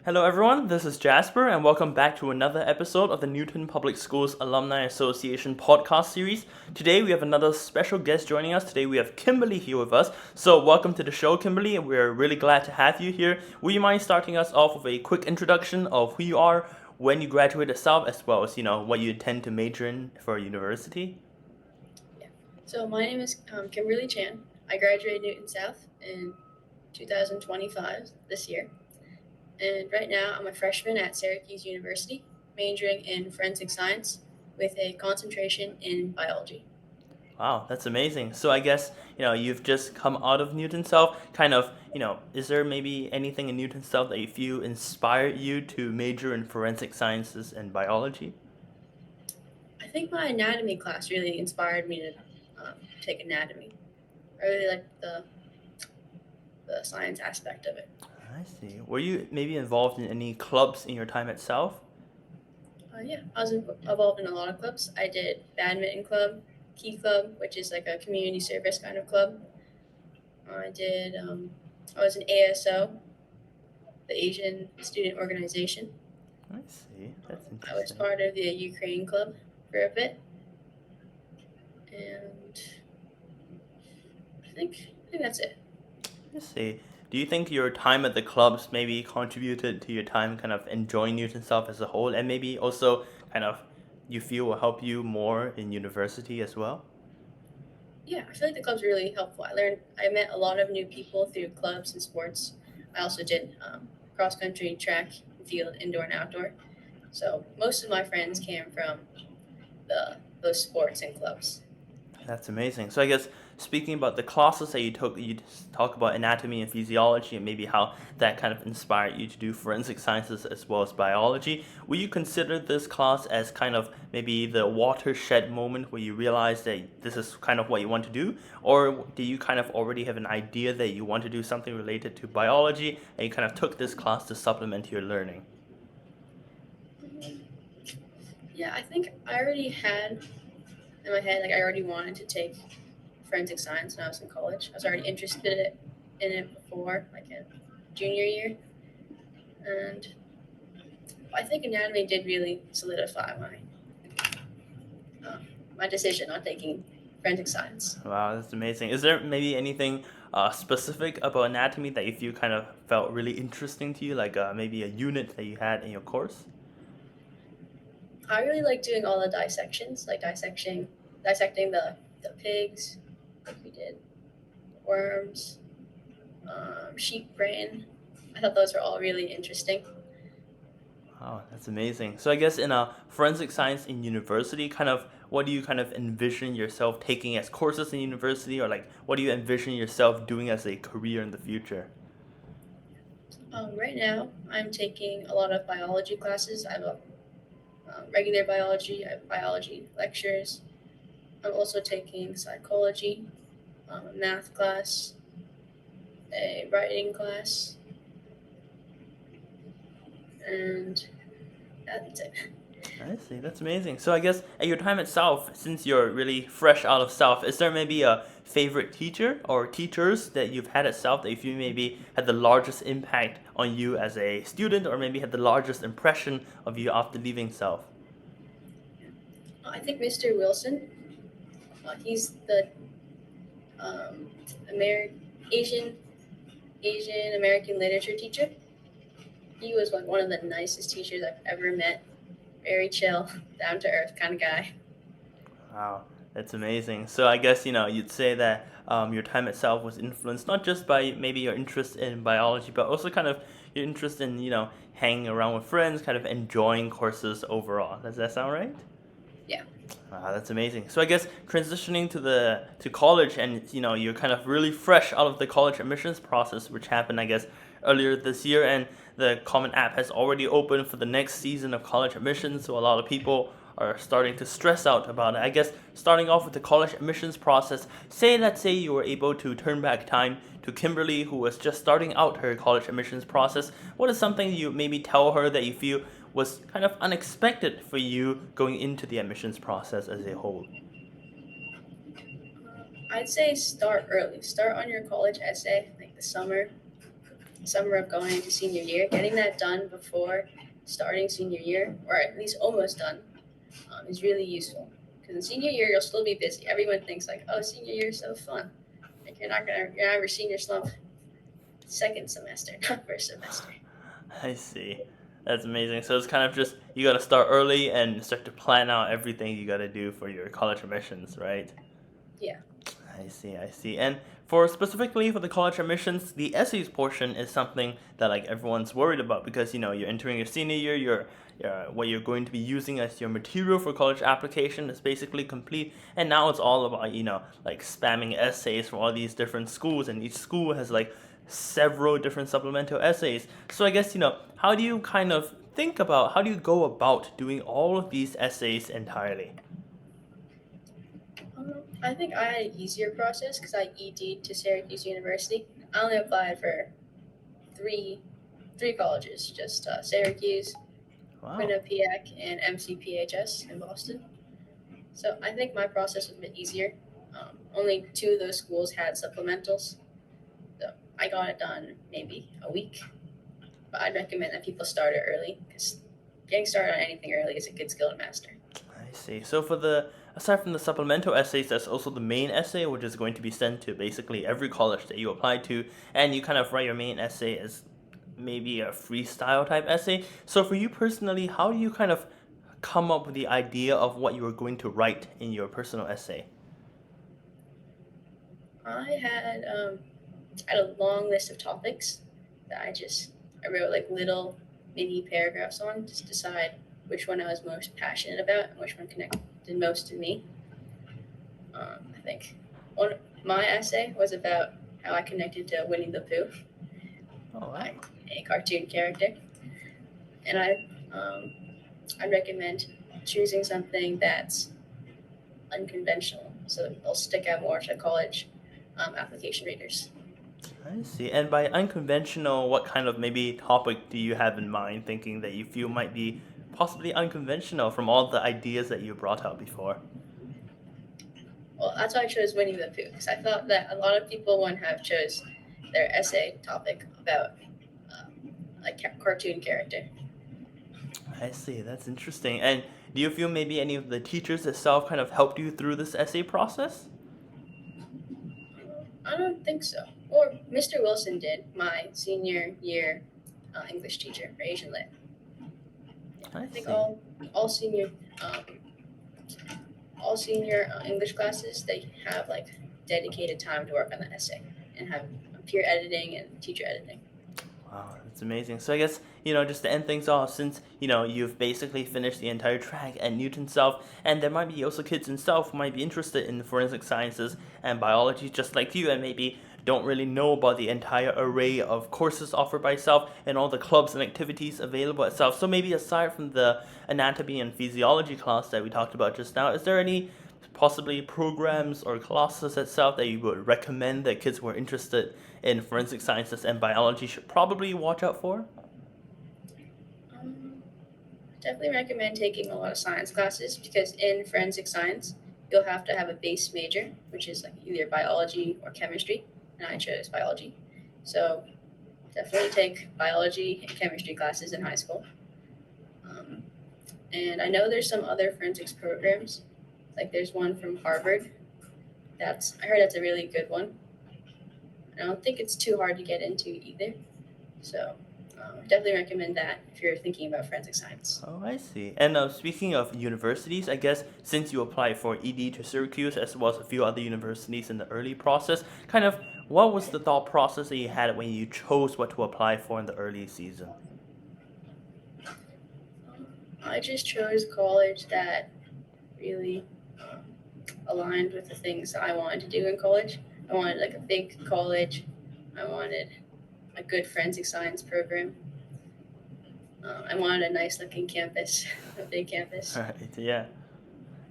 Hello, everyone. This is Jasper, and welcome back to another episode of the Newton Public Schools Alumni Association podcast series. Today, we have another special guest joining us. Today, we have Kimberly here with us. So, welcome to the show, Kimberly, and we're really glad to have you here. Would you mind starting us off with a quick introduction of who you are, when you graduated South, as well as what you intend to major in for university? Yeah. So my name is Kimberly Chan. I graduated Newton South in 2025 this year. And right now I'm a freshman at Syracuse University, majoring in forensic science with a concentration in biology. Wow, that's amazing. So I guess, you've just come out of Newton South. Is there maybe anything in Newton South that you feel inspired you to major in forensic sciences and biology? I think my anatomy class really inspired me to take anatomy. I really liked the science aspect of it. I see. Were you maybe involved in any clubs in your time at South? Yeah, I was involved in a lot of clubs. I did badminton club, key club, which is like a community service kind of club. I did. I was an ASO, the Asian Student Organization. I see. That's I was interesting. part of the Ukraine club for a bit, and I think that's it. I see. Do you think your time at the clubs maybe contributed to your time kind of enjoying Newton South as a whole, and maybe also kind of you feel will help you more in university as well? Yeah, I feel like the club's really helpful. I met a lot of new people through clubs and sports. I also did cross country, track, field, indoor and outdoor. So most of my friends came from those sports and clubs. That's amazing. So I guess speaking about the classes that you took, you talk about anatomy and physiology and maybe how that kind of inspired you to do forensic sciences as well as biology. Will you consider this class as kind of maybe the watershed moment where you realize that this is kind of what you want to do? Or do you kind of already have an idea that you want to do something related to biology and you kind of took this class to supplement your learning? Yeah, I think I already had in my head like I already wanted to take forensic science when I was in college. I was already interested in it before, like in junior year, and I think anatomy did really solidify my decision on taking forensic science. Wow, that's amazing. Is there maybe anything specific about anatomy that you feel kind of felt really interesting to you, like maybe a unit that you had in your course? I really like doing all the dissections, like dissecting the pigs, like we did worms, sheep brain. I thought those were all really interesting. Wow, that's amazing. So I guess in a forensic science in university, kind of what do you kind of envision yourself taking as courses in university, or like what do you envision yourself doing as a career in the future? Right now, I'm taking a lot of biology classes. I have a regular biology, I have biology lectures. I'm also taking psychology, a math class, a writing class, and that's it. I see, that's amazing. So I guess at your time at South, since you're really fresh out of South, is there maybe a favorite teacher or teachers that you've had at South that you feel maybe had the largest impact on you as a student, or maybe had the largest impression of you after leaving South? I think Mr. Wilson, he's the um, American Asian Asian American literature teacher. He was like one of the nicest teachers I've ever met. Very chill, down to earth kind of guy. Wow, that's amazing. So I guess you'd say that your time at South was influenced not just by maybe your interest in biology, but also kind of your interest in hanging around with friends, kind of enjoying courses overall. Does that sound right? Yeah. Wow, that's amazing. So I guess transitioning to college, and you're kind of really fresh out of the college admissions process, which happened I guess earlier this year, and the Common App has already opened for the next season of college admissions. So a lot of people are starting to stress out about it. I guess starting off with the college admissions process, let's say you were able to turn back time to Kimberly, who was just starting out her college admissions process. What is something you maybe tell her that you feel was kind of unexpected for you going into the admissions process as a whole? I'd say start early. Start on your college essay, like the summer. summer of going into senior year, getting that done before starting senior year, or at least almost done, is really useful. Because in senior year, you'll still be busy. Everyone thinks like, oh, senior year is so fun. Like you're not gonna have your senior slump second semester, not first semester. I see. That's amazing. So it's kind of just you got to start early and start to plan out everything you got to do for your college admissions, right? Yeah. I see, I see. And for specifically for the college admissions, the essays portion is something that like everyone's worried about because you're entering your senior year, what you're going to be using as your material for college application is basically complete, and now it's all about like spamming essays from all these different schools, and each school has like several different supplemental essays. So I guess how do you kind of think about how do you go about doing all of these essays entirely? I think I had an easier process because I ED'd to Syracuse University. I only applied for three three colleges, just Syracuse, Wow. Quinnipiac, and MCPHS in Boston. So I think my process was a bit easier. Only two of those schools had supplementals, so I got it done maybe a week. But I'd recommend that people start it early because getting started on anything early is a good skill to master. I see. So for the aside from the supplemental essays, that's also the main essay, which is going to be sent to basically every college that you apply to, and you kind of write your main essay as maybe a freestyle type essay. So for you personally, how do you kind of come up with the idea of what you are going to write in your personal essay? I had a long list of topics that I wrote like little mini paragraphs on just to decide which one I was most passionate about and which one connected most to me. I think one my essay was about how I connected to Winnie the Pooh, Oh wow. like a cartoon character, and I recommend choosing something that's unconventional so they'll stick out more to college application readers. I see. And by unconventional, what kind of maybe topic do you have in mind, thinking that you feel might be possibly unconventional from all the ideas that you brought out before? Well, that's why I chose Winnie the Pooh because I thought that a lot of people wouldn't have chose their essay topic about cartoon character. I see. That's interesting. And do you feel maybe any of the teachers itself kind of helped you through this essay process? I don't think so. Or Mr. Wilson did, my senior year English teacher for Asian Lit. I I think see. all senior um, all senior English classes they have like dedicated time to work on the essay and have peer editing and teacher editing. Wow, that's amazing. So I guess, just to end things off, since, you've basically finished the entire track at Newton South, and there might be also kids in South who might be interested in forensic sciences and biology just like you, and maybe don't really know about the entire array of courses offered by South and all the clubs and activities available at South. So maybe aside from the anatomy and physiology class that we talked about just now, is there any possibly programs or classes at South that you would recommend that kids who are interested in forensic sciences and biology should probably watch out for? Um, Definitely recommend taking a lot of science classes because in forensic science you'll have to have a base major, which is like either biology or chemistry, and I chose biology. So definitely take biology and chemistry classes in high school. Um, and I know there's some other forensics programs. Like there's one from Harvard. That's I heard that's a really good one. I don't think it's too hard to get into either. So definitely recommend that if you're thinking about forensic science. Oh, I see. And speaking of universities, I guess since you applied for ED to Syracuse as well as a few other universities in the early process, kind of what was the thought process that you had when you chose what to apply for in the early season? I just chose college that really aligned with the things I wanted to do in college. I wanted like a big college. I wanted a good forensic science program. I wanted a nice looking campus, a big campus. Right, yeah.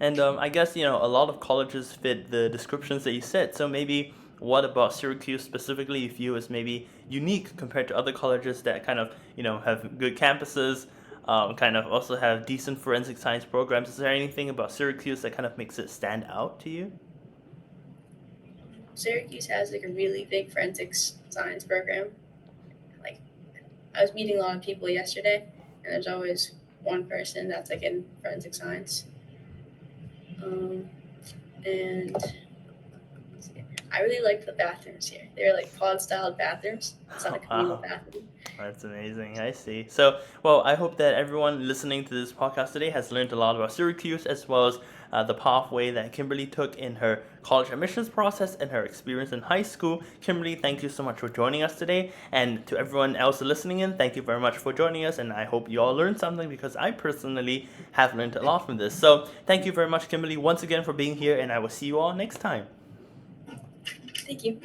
And I guess, a lot of colleges fit the descriptions that you said. So maybe what about Syracuse specifically you feel is maybe unique compared to other colleges that kind of, have good campuses, kind of also have decent forensic science programs? Is there anything about Syracuse that kind of makes it stand out to you? Syracuse has like a really big forensics science program. I was meeting a lot of people yesterday, and there's always one person that's like in forensic science. And I really liked the bathrooms here. They were like pod-style bathrooms. It's not a communal Wow. bathroom. That's amazing. I see. So, well, I hope that everyone listening to this podcast today has learned a lot about Syracuse as well as the pathway that Kimberly took in her college admissions process and her experience in high school. Kimberly, thank you so much for joining us today. And to everyone else listening in, thank you very much for joining us. And I hope you all learned something because I personally have learned a lot from this. So, thank you very much, Kimberly, once again for being here. And I will see you all next time. Thank you.